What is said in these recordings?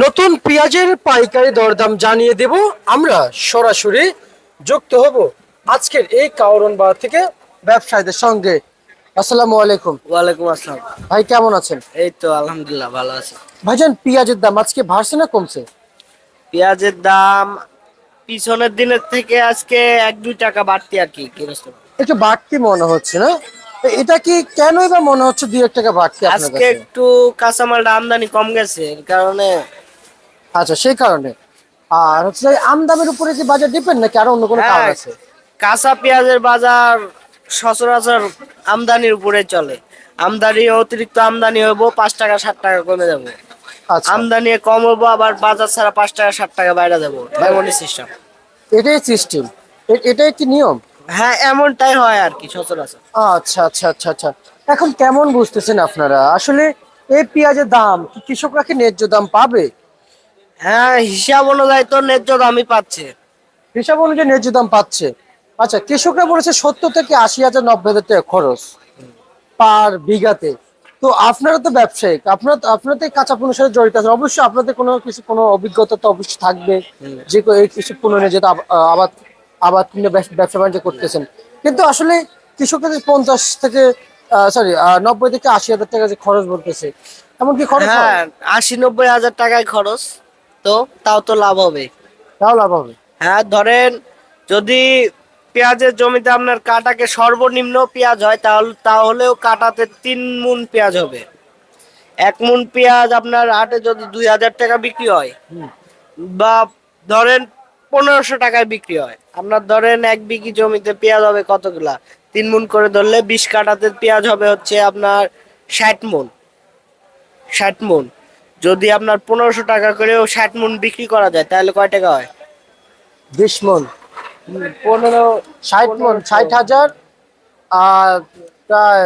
নতুন পেঁয়াজের পাইকারি দরদাম জানিয়ে দেব আমরা সরাসরি যুক্ত হব আজকের এই কাওরন বাজার থেকে ব্যবসায়ীদের সঙ্গে। আসসালামু আলাইকুম। ওয়ালাইকুম আসসালাম। ভাই কেমন আছেন? এই তো আলহামদুলিল্লাহ ভালো আছি। ভাইজান পেঁয়াজের দাম আজকে বাড়ছে না কমছে? পেঁয়াজের দাম পিছনের দিনের থেকে আজকে 1-2 টাকা বাড়তি আর কি কিরকম। একটু বাড়তি মনে হচ্ছে না? এটা কি কেনই বা মনে হচ্ছে 2-1 টাকা বাড়তি আপনার আজকে কাছে? একটু কাঁচামালটা আমদানি কম গেছে এর কারণে। আচ্ছা, সেই কারণে। আর হচ্ছে এই আমদানির উপরে কি বাজার ডিপেন্ড নাকি আরো অন্য কোনো কারণ হ্যাঁ, আছে? কাঁচা পেঁয়াজের বাজার সচরাচর আমদানির উপরে চলে। আমদানি অতিরিক্ত আমদানি হবো 5 টাকা 7 টাকা কমে যাবো, আচ্ছা, আমদানি কম হবো আবার বাজার ছাড়া 5 টাকা 7 টাকা বাইরে যাবো, এমনই সিস্টেম। এটাই সিস্টেম, এটাই কি নিয়ম? হ্যাঁ, এমনটাই হয় আর কি সচরাচর। আচ্ছা, আচ্ছা, আচ্ছা, আচ্ছা। এখন কেমন বুঝতেছেন আপনারা? আসলে এই পেঁয়াজের দাম কি কৃষকরা কি ন্যায্য দাম পাবে? হ্যাঁ, হিসাব অনুযায়ী তো ন্যায্য দামই পাচ্ছে। হিসাব অনুযায়ী ন্যায্য দাম পাচ্ছে। আচ্ছা, কৃষকরা বলেছে 70 থেকে 80 হাজার 90 হাজার টাকা খরচ পার বিঘাতে। তো আপনারা তো ব্যবসায়িক, আপনারা তো এই কাঁচা পণ্যের সাথে জড়িত আছেন, অবশ্যই আপনাদের কোনো অভিজ্ঞতা তো অবশ্যই থাকবে যে এই কৃষি পণ্য নিয়ে যেটা আবাদ আবাদ কিংবা ব্যবসা বাণিজ্য করতেছেন। কিন্তু আসলে কৃষকদের 90 থেকে 80 হাজার টাকা যে খরচ বলতেছে, এমন কি খরচ হয়? হ্যাঁ, 80-90 হাজার টাকায় খরচ, তো তাও তো লাভ হবে। তাও লাভ হবে। হ্যাঁ, ধরেন যদি পেঁয়াজের জমিতে আপনার কাটাকে সর্বনিম্ন পেঁয়াজ হয় তাহলেও কাটাতে 3 মুন পেঁয়াজ হবে। 1 মুন পেঁয়াজ আপনার হাটে যদি 2,000 টাকা বিক্রি হয়, হুম। বা ধরেন 1500 টাকায় বিক্রি হয়, আপনার ধরেন 1 বিঘি জমিতে পেঁয়াজ হবে কতগুলা, 3 মুন করে ধরলে 20 কাঠাতে পেঁয়াজ হবে হচ্ছে আপনার 60 মুন। 60 মুন যদি আপনার 1500 টাকা করেও 60 মুন বিক্রি করা যায় তাহলে কয় টাকা হয়? 20 মণ, 15 60 মণ, 60 হাজার, আর প্রায়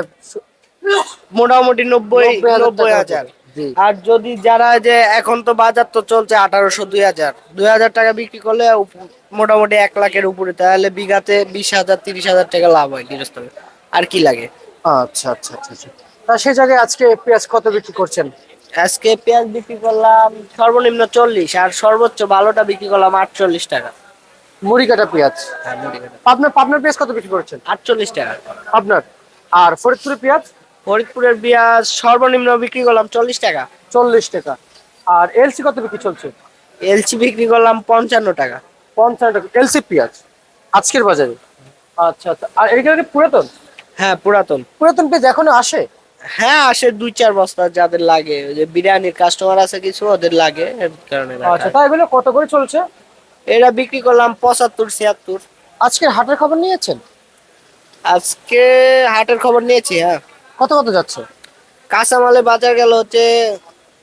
মোটামুটি নব্বই 90 হাজার নব্বই টাকা হাজার হবে। জি। আর যদি যারা যে এখন তো বাজার তো চলছে 1800 2000 টাকা বিক্রি করলে মোটামুটি 1 লাখের উপরে, তাহলে বিঘাতে 20,000 30,000 টাকা লাভ হয় গৃহস্থ। আর কি লাগে? আচ্ছা, আচ্ছা, আচ্ছা, আচ্ছা। তা সেই জায়গায় আজকে পেঁয়াজ কত বিক্রি করছেন? আজকে পেঁয়াজ বিক্রি করলাম সর্বনিম্ন 40, আর সর্বোচ্চ ভালোটা বিক্রি করলাম 48 টাকা। মুড়ি কাটা পেঁয়াজ। হ্যাঁ, মুড়ি কাটা পাবনার পেঁয়াজ কত বিক্রি করছেন? 48 টাকা। আপনার আর ফরিদপুরের পেঁয়াজ ফরিদপুরের পেঁয়াজ সর্বনিম্ন বিক্রি করলাম 40 টাকা। 40 টাকা। আর এলসি কত বিক্রি চলছে? এলচি বিক্রি করলাম 55 টাকা। 50 টাকা এলসি পেঁয়াজ আজকের বাজারে। আচ্ছা, আচ্ছা। আর এইটা কি পুরাতন? হ্যাঁ, পুরাতন। পুরাতন পেঁয়াজ এখনো আসে? হ্যাঁ, আসে 2-4 বস্তা যাদের লাগে, ওই যে বিরিয়ানির কাস্টমার আছে কিছু, ওদের লাগে এর কারণে রাখা। আচ্ছা, তাই এগুলো কত করে চলছে? এটা বিক্রি করলাম 75-76। আজকের হাটের খবর নিয়েছেন? আজকে হাটের খবর নিয়েছি, হ্যাঁ। কত কত যাচ্ছে? কাঁচামালে বাজার গেল হচ্ছে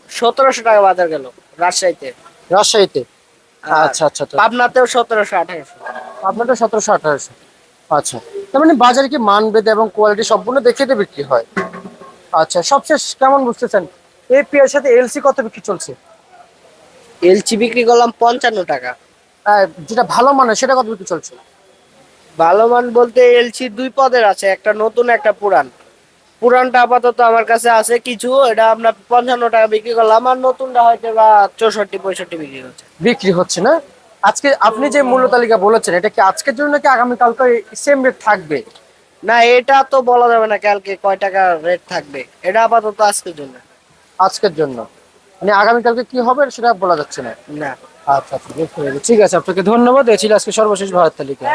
1700 টাকা বাজার গেল রাজশাহীতে। রাজশাহীতে? আর আচ্ছা, আচ্ছা, আচ্ছা। পাবনাতেও 1700-1800। আপনারটা 1700-1800। আচ্ছা, তার মানে বাজারে কি মান ভেদে এবং কোয়ালিটি সম্পূর্ণ দেখে তো বিক্রি হয়। আচ্ছা, সবশেষ কেমন বুঝতেছেন এই পেঁয়াজের সাথে এলসি কত বিক্রি চলছে? এলচি বিক্রি করলাম 55 টাকা। যেটা ভালো মানের সেটা কত বিক্রি চলছে? ভালো মান বলতে এলচি 2 পদের আছে, একটা নতুন একটা পুরান। পুরানটা আপাতত আমার কাছে আছে কিছু, এটা আপনার 55 টাকা বিক্রি করলাম, আর নতুনটা হয়তো বা 64-65 বিক্রি হচ্ছে। বিক্রি হচ্ছে না? আজকে আপনি যে মূল্য তালিকা বলেছেন এটা কি আজকের জন্য নাকি আগামী কালকে সেম রেট থাকবে? না, এটা তো বলা যাবে না কালকে কয় টাকা রেট থাকবে, এটা আপাতত আজকের জন্য। আজকের জন্য, মানে আগামী কালকে কি হবে সেটা বলা যাচ্ছে না। না। আচ্ছা, আচ্ছা, বুঝতে পেরেছি। ঠিক আছে, আপনাকে ধন্যবাদ। এই ছিল আজকে সর্বশেষ ভারত তালিকা।